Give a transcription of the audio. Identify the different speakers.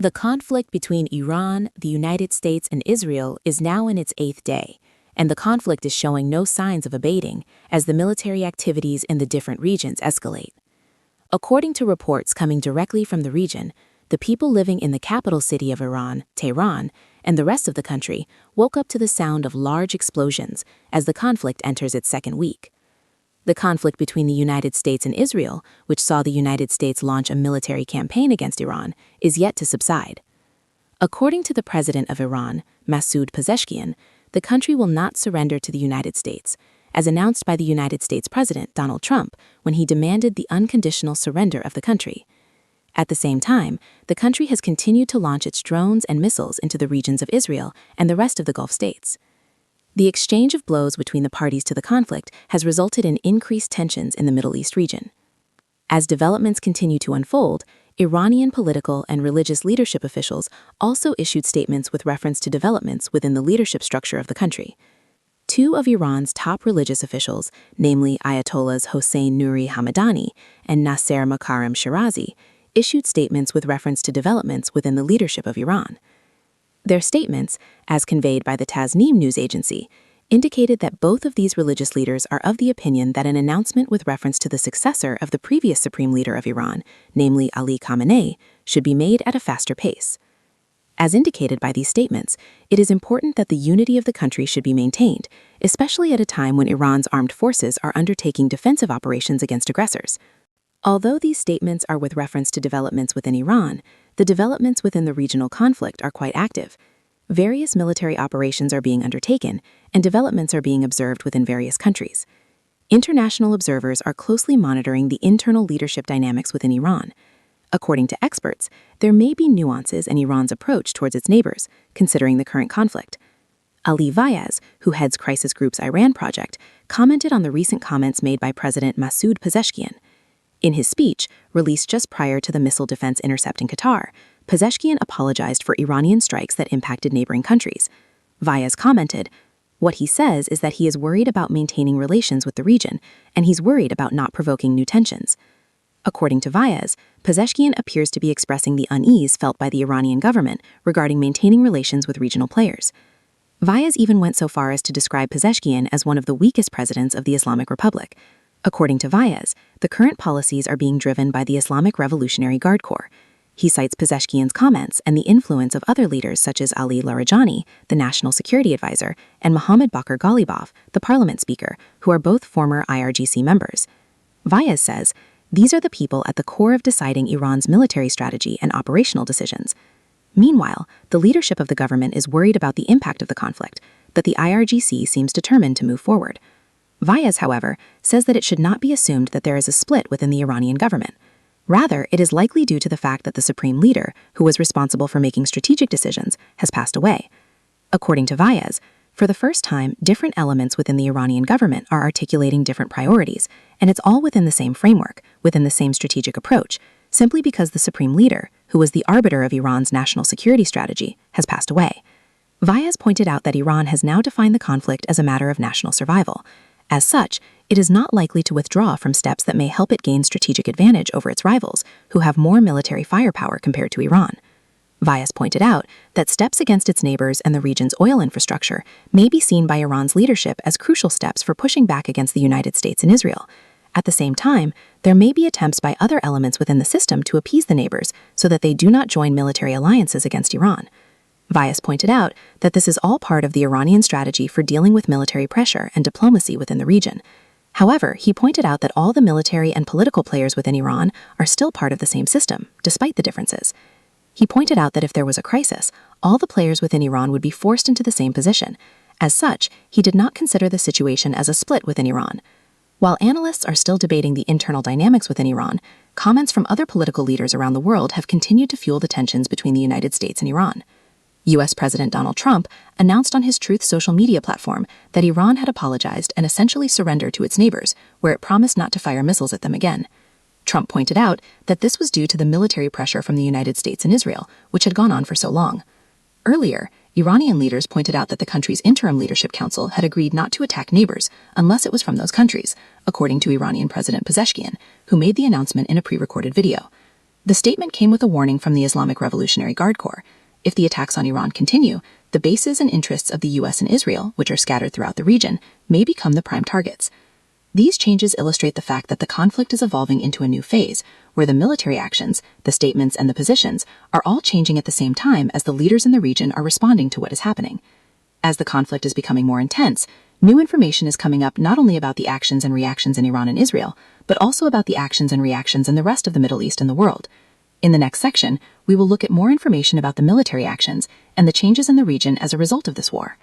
Speaker 1: The conflict between Iran, the United States, and Israel is now in its 8th day, and the conflict is showing no signs of abating as the military activities in the different regions escalate. According to reports coming directly from the region, the people living in the capital city of Iran, Tehran, and the rest of the country woke up to the sound of large explosions as the conflict enters its 2nd week. The conflict between the United States and Israel, which saw the United States launch a military campaign against Iran, is yet to subside. According to the president of Iran, Masoud Pezeshkian, the country will not surrender to the United States, as announced by the United States President Donald Trump when he demanded the unconditional surrender of the country. At the same time, the country has continued to launch its drones and missiles into the regions of Israel and the rest of the Gulf states. The exchange of blows between the parties to the conflict has resulted in increased tensions in the Middle East region. As developments continue to unfold, Iranian political and religious leadership officials also issued statements with reference to developments within the leadership structure of the country. 2 of Iran's top religious officials, namely Ayatollahs Hossein Nouri Hamadani and Nasser Makarem Shirazi, issued statements with reference to developments within the leadership of Iran. Their statements, as conveyed by the Tasnim news agency, indicated that both of these religious leaders are of the opinion that an announcement with reference to the successor of the previous supreme leader of Iran, namely Ali Khamenei, should be made at a faster pace. As indicated by these statements, it is important that the unity of the country should be maintained, especially at a time when Iran's armed forces are undertaking defensive operations against aggressors. Although these statements are with reference to developments within Iran, the developments within the regional conflict are quite active. Various military operations are being undertaken, and developments are being observed within various countries. International observers are closely monitoring the internal leadership dynamics within Iran. According to experts, there may be nuances in Iran's approach towards its neighbors, considering the current conflict. Ali Vaez, who heads Crisis Group's Iran project, commented on the recent comments made by President Masoud Pezeshkian. In his speech, released just prior to the missile defense intercept in Qatar, Pezeshkian apologized for Iranian strikes that impacted neighboring countries. Vaez commented, "What he says is that he is worried about maintaining relations with the region, and he's worried about not provoking new tensions." According to Vaez, Pezeshkian appears to be expressing the unease felt by the Iranian government regarding maintaining relations with regional players. Vaez even went so far as to describe Pezeshkian as one of the weakest presidents of the Islamic Republic. According to Vaez, the current policies are being driven by the Islamic Revolutionary Guard Corps. He cites Pezeshkian's comments and the influence of other leaders such as Ali Larijani, the National Security Advisor, and Mohammad Bakr Ghalibaf, the parliament speaker, who are both former IRGC members. Vaez says, "These are the people at the core of deciding Iran's military strategy and operational decisions." Meanwhile, the leadership of the government is worried about the impact of the conflict, but the IRGC seems determined to move forward. Vaez, however, says that it should not be assumed that there is a split within the Iranian government. Rather, it is likely due to the fact that the supreme leader, who was responsible for making strategic decisions, has passed away. According to Vaez, for the first time, different elements within the Iranian government are articulating different priorities, and it's all within the same framework, within the same strategic approach, simply because the supreme leader, who was the arbiter of Iran's national security strategy, has passed away. Vaez pointed out that Iran has now defined the conflict as a matter of national survival. As such, it is not likely to withdraw from steps that may help it gain strategic advantage over its rivals, who have more military firepower compared to Iran. Vaez pointed out that steps against its neighbors and the region's oil infrastructure may be seen by Iran's leadership as crucial steps for pushing back against the United States and Israel. At the same time, there may be attempts by other elements within the system to appease the neighbors so that they do not join military alliances against Iran. Vaez pointed out that this is all part of the Iranian strategy for dealing with military pressure and diplomacy within the region. However, he pointed out that all the military and political players within Iran are still part of the same system, despite the differences. He pointed out that if there was a crisis, all the players within Iran would be forced into the same position. As such, he did not consider the situation as a split within Iran. While analysts are still debating the internal dynamics within Iran, comments from other political leaders around the world have continued to fuel the tensions between the United States and Iran. U.S. President Donald Trump announced on his Truth social media platform that Iran had apologized and essentially surrendered to its neighbors, where it promised not to fire missiles at them again. Trump pointed out that this was due to the military pressure from the United States and Israel, which had gone on for so long. Earlier, Iranian leaders pointed out that the country's interim leadership council had agreed not to attack neighbors unless it was from those countries, according to Iranian President Pezeshkian, who made the announcement in a pre-recorded video. The statement came with a warning from the Islamic Revolutionary Guard Corps. If the attacks on Iran continue, the bases and interests of the US and Israel, which are scattered throughout the region, may become the prime targets. These changes illustrate the fact that the conflict is evolving into a new phase, where the military actions, the statements, and the positions are all changing at the same time as the leaders in the region are responding to what is happening. As the conflict is becoming more intense, new information is coming up not only about the actions and reactions in Iran and Israel, but also about the actions and reactions in the rest of the Middle East and the world. In the next section, we will look at more information about the military actions and the changes in the region as a result of this war.